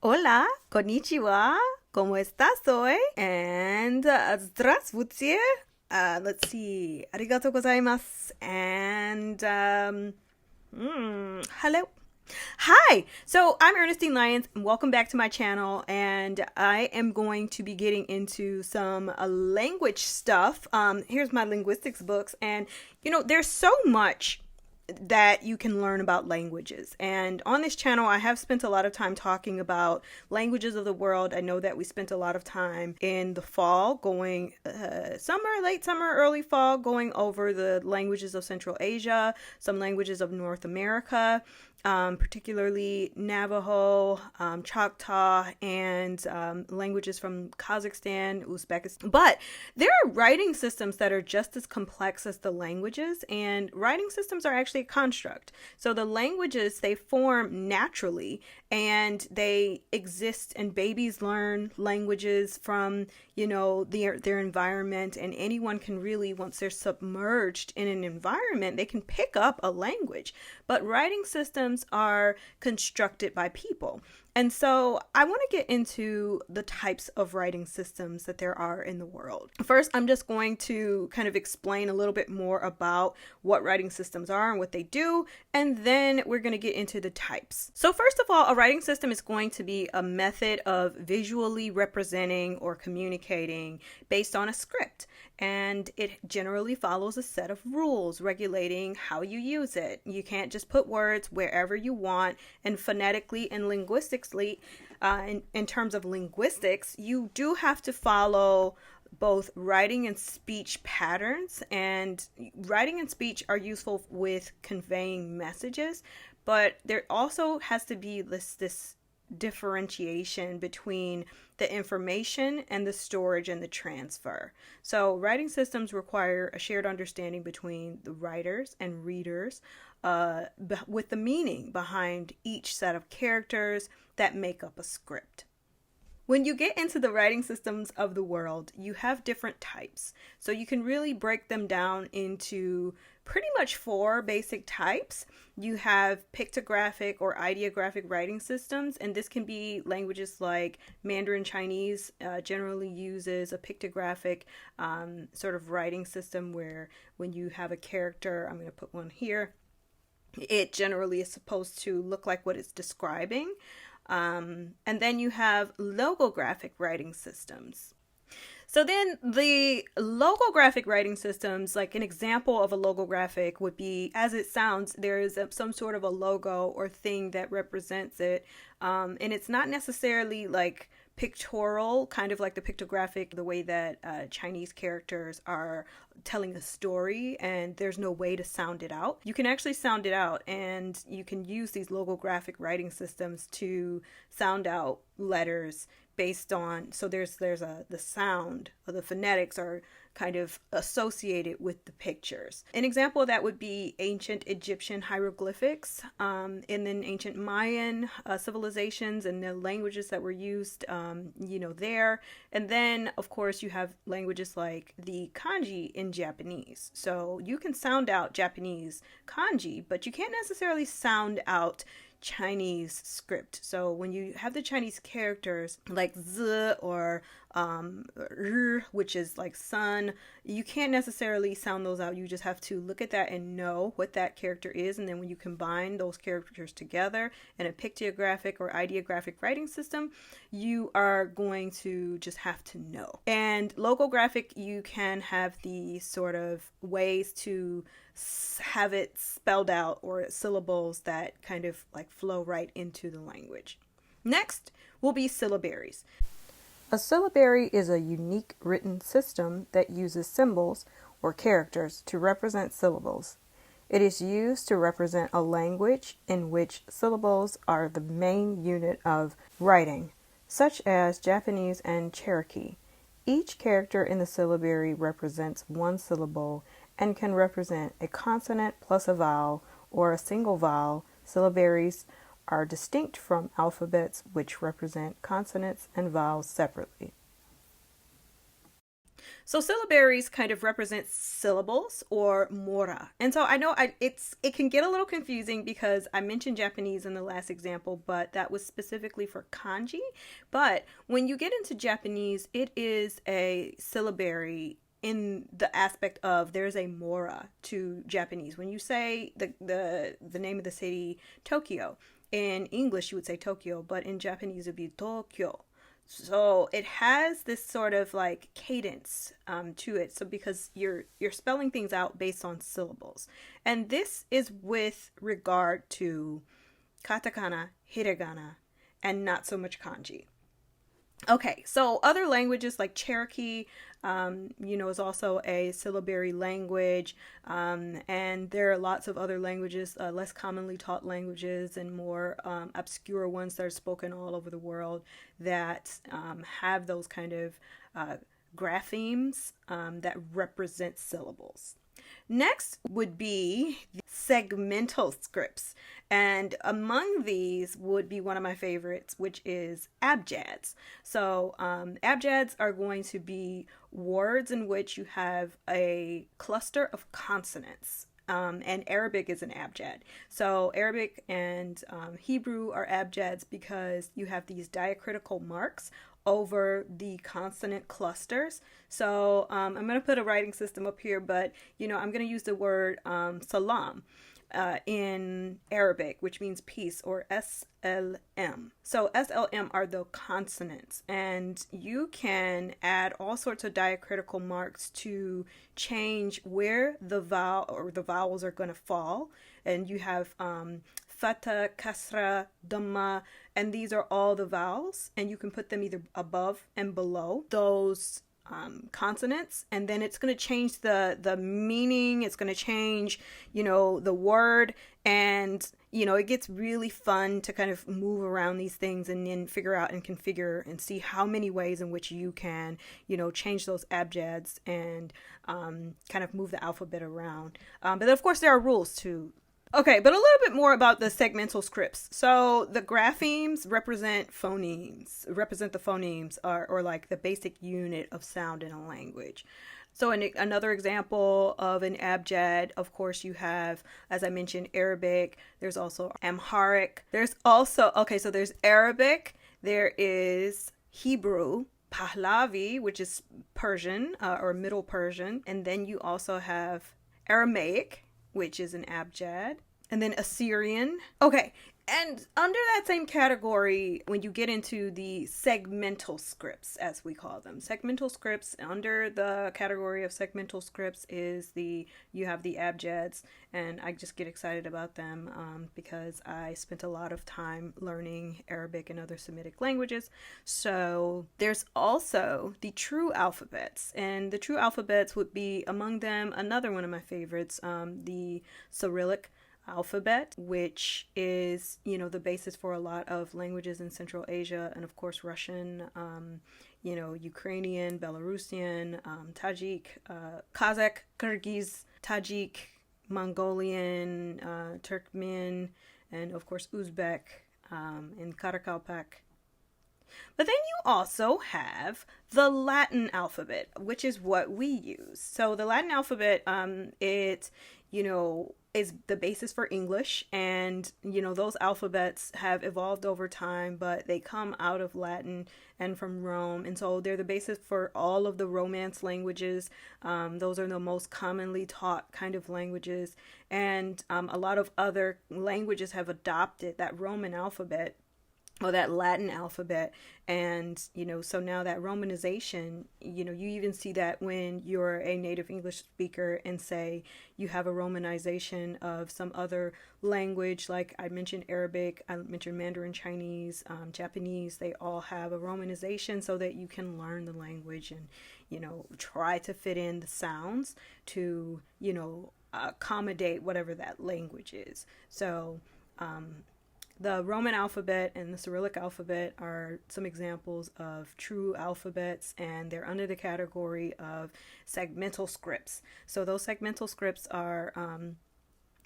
Hola, konnichiwa, ¿cómo estás hoy? And здравствуйте. Let's see. Arigatou gozaimasu. And hello. Hi. So I'm Ernestine Lyons, and welcome back to my channel. And I am going to be getting into some language stuff. Here's my linguistics books, and there's so much that you can learn about languages. And on this channel, I have spent a lot of time talking about languages of the world. I know that we spent a lot of time in the fall going summer, late summer, early fall, going over the languages of Central Asia, some languages of North America, particularly Navajo, Choctaw, and languages from Kazakhstan, Uzbekistan. But there are writing systems that are just as complex as the languages, and writing systems are actually a construct. So the languages, they form naturally, and they exist, and babies learn languages from their environment, and anyone can really, once they're submerged in an environment, they can pick up a language. But writing systems are constructed by people. And so I want to get into the types of writing systems that there are in the world. First, I'm just going to kind of explain a little bit more about what writing systems are and what they do, and then we're going to get into the types. So first of all, a writing system is going to be a method of visually representing or communicating based on a script. And it generally follows a set of rules regulating how you use it. You can't just put words wherever you want, and phonetically and linguistically, in terms of linguistics, you do have to follow both writing and speech patterns. And writing and speech are useful with conveying messages, but there also has to be this differentiation between the information and the storage and the transfer. So writing systems require a shared understanding between the writers and readers, with the meaning behind each set of characters that make up a script. When you get into the writing systems of the world, you have different types. So you can really break them down into pretty much four basic types. You have pictographic or ideographic writing systems, and this can be languages like Mandarin Chinese generally uses a pictographic sort of writing system where when you have a character, I'm going to put one here, it generally is supposed to look like what it's describing. And then you have logographic writing systems. So then the logographic writing systems, like an example of a logographic would be, as it sounds, there is some sort of a logo or thing that represents it. And it's not necessarily like pictorial, kind of like the pictographic, the way that Chinese characters are telling a story and there's no way to sound it out. You can actually sound it out, and you can use these logographic writing systems to sound out letters based on, so there's the sound, or the phonetics are kind of associated with the pictures. An example of that would be ancient Egyptian hieroglyphics, and then ancient Mayan civilizations and the languages that were used, there. And then, of course, you have languages like the Kanji in Japanese. So you can sound out Japanese kanji, but you can't necessarily sound out Chinese script. So when you have the Chinese characters like z or r, which is like sun, you can't necessarily sound those out. You just have to look at that and know what that character is. And then when you combine those characters together in a pictographic or ideographic writing system, you are going to just have to know. And logographic, you can have the sort of ways to have it spelled out, or syllables that kind of like flow right into the language. Next will be syllabaries. A syllabary is a unique written system that uses symbols or characters to represent syllables. It is used to represent a language in which syllables are the main unit of writing, such as Japanese and Cherokee. Each character in the syllabary represents one syllable and can represent a consonant plus a vowel or a single vowel. Syllabaries are distinct from alphabets, which represent consonants and vowels separately. So syllabaries kind of represent syllables or mora. And so I know it can get a little confusing because I mentioned Japanese in the last example, but that was specifically for kanji. But when you get into Japanese, it is a syllabary in the aspect of there's a mora to Japanese. When you say the name of the city Tokyo, in English you would say Tokyo, but in Japanese it would be Tokyo. So it has this sort of like cadence to it. So because you're spelling things out based on syllables, and this is with regard to katakana, hiragana, and not so much kanji. Okay, so other languages like Cherokee, is also a syllabary language, and there are lots of other languages, less commonly taught languages and more obscure ones that are spoken all over the world that have those kind of graphemes that represent syllables. Next would be the segmental scripts. And among these would be one of my favorites, which is abjads. So abjads are going to be words in which you have a cluster of consonants. And Arabic is an abjad. So Arabic and Hebrew are abjads because you have these diacritical marks over the consonant clusters. So I'm going to put a writing system up here, but I'm going to use the word salam in Arabic, which means peace, or SLM. So SLM are the consonants, and you can add all sorts of diacritical marks to change where the vowel or the vowels are going to fall. And you have fatha, kasra, dhamma, and these are all the vowels, and you can put them either above and below those consonants, and then it's going to change the meaning. It's going to change the word, and it gets really fun to kind of move around these things and then figure out and configure and see how many ways in which you can change those abjads and kind of move the alphabet around, but of course there are rules too. Okay, but a little bit more about the segmental scripts. So the graphemes represent the phonemes, or like the basic unit of sound in a language. So another example of an abjad, of course, you have, as I mentioned, Arabic. There's also Amharic. There's Arabic. There is Hebrew, Pahlavi, which is Persian or Middle Persian. And then you also have Aramaic, which is an abjad, and then Assyrian. Okay, and under that same category, when you get into the segmental scripts, as we call them, segmental scripts, under the category of segmental scripts you have the abjads, and I just get excited about them because I spent a lot of time learning Arabic and other Semitic languages. So there's also the true alphabets, and the true alphabets would be among them another one of my favorites, the Cyrillic alphabet, which is the basis for a lot of languages in Central Asia, and of course Russian, Ukrainian, Belarusian, Tajik, Kazakh, Kyrgyz, Tajik, Mongolian, Turkmen, and of course Uzbek, and Karakalpak. But then you also have the Latin alphabet, which is what we use. So the Latin alphabet, it is the basis for English, and those alphabets have evolved over time, but they come out of Latin and from Rome, and so they're the basis for all of the Romance languages. Those are the most commonly taught kind of languages, and a lot of other languages have adopted that Roman alphabet or that Latin alphabet. And so now that Romanization, you even see that when you're a native English speaker and say you have a Romanization of some other language, like I mentioned Arabic, I mentioned Mandarin Chinese, Japanese, they all have a Romanization so that you can learn the language and try to fit in the sounds to accommodate whatever that language is. So the Roman alphabet and the Cyrillic alphabet are some examples of true alphabets, and they're under the category of segmental scripts. So those segmental scripts are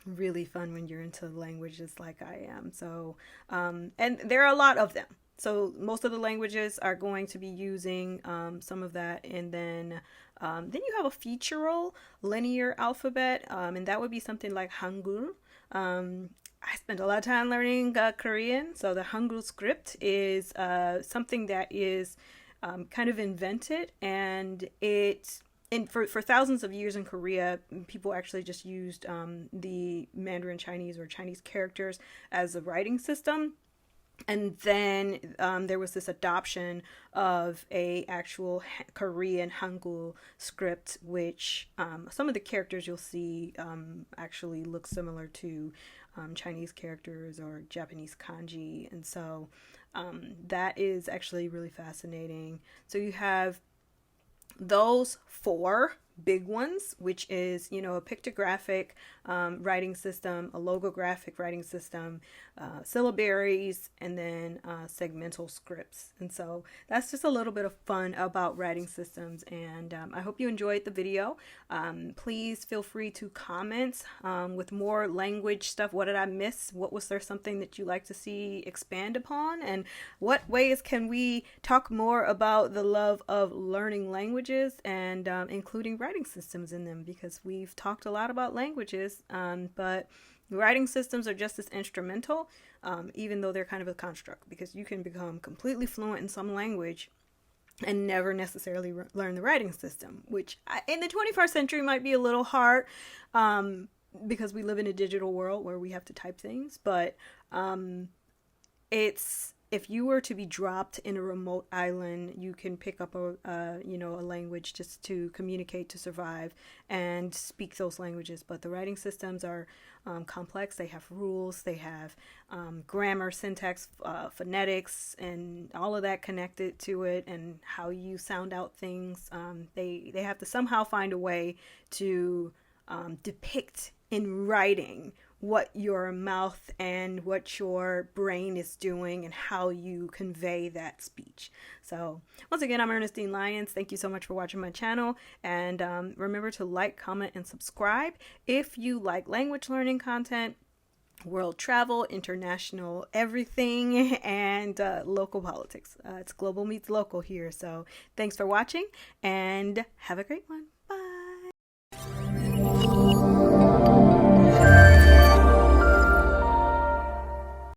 really fun when you're into languages like I am. So, and there are a lot of them. So most of the languages are going to be using some of that. And then you have a featural linear alphabet, and that would be something like Hangul. I spent a lot of time learning Korean, so the Hangul script is something that is kind of invented, and for thousands of years in Korea, people actually just used the Mandarin Chinese or Chinese characters as a writing system. And then there was this adoption of a actual Korean Hangul script, which some of the characters you'll see actually look similar to Chinese characters or Japanese kanji. And so that is actually really fascinating. So you have those four big ones, which is, a pictographic writing system, a logographic writing system, syllabaries, and then segmental scripts. And so that's just a little bit of fun about writing systems, and I hope you enjoyed the video. Please feel free to comment with more language stuff. What did I miss? What was there something that you like to see expand upon? And what ways can we talk more about the love of learning languages and including writing systems in them? Because we've talked a lot about languages, but writing systems are just as instrumental, even though they're kind of a construct, because you can become completely fluent in some language and never necessarily learn the writing system, which in the 21st century might be a little hard because we live in a digital world where we have to type things. But if you were to be dropped in a remote island, you can pick up a language just to communicate, to survive, and speak those languages. But the writing systems are complex. They have rules. They have grammar, syntax, phonetics, and all of that connected to it, and how you sound out things. They have to somehow find a way to depict in writing what your mouth and what your brain is doing and how you convey that speech. So once again, I'm Ernestine Lyons. Thank you so much for watching my channel, and remember to like, comment, and subscribe if you like language learning content, world travel, international everything, and local politics. It's global meets local here. So thanks for watching, and have a great one.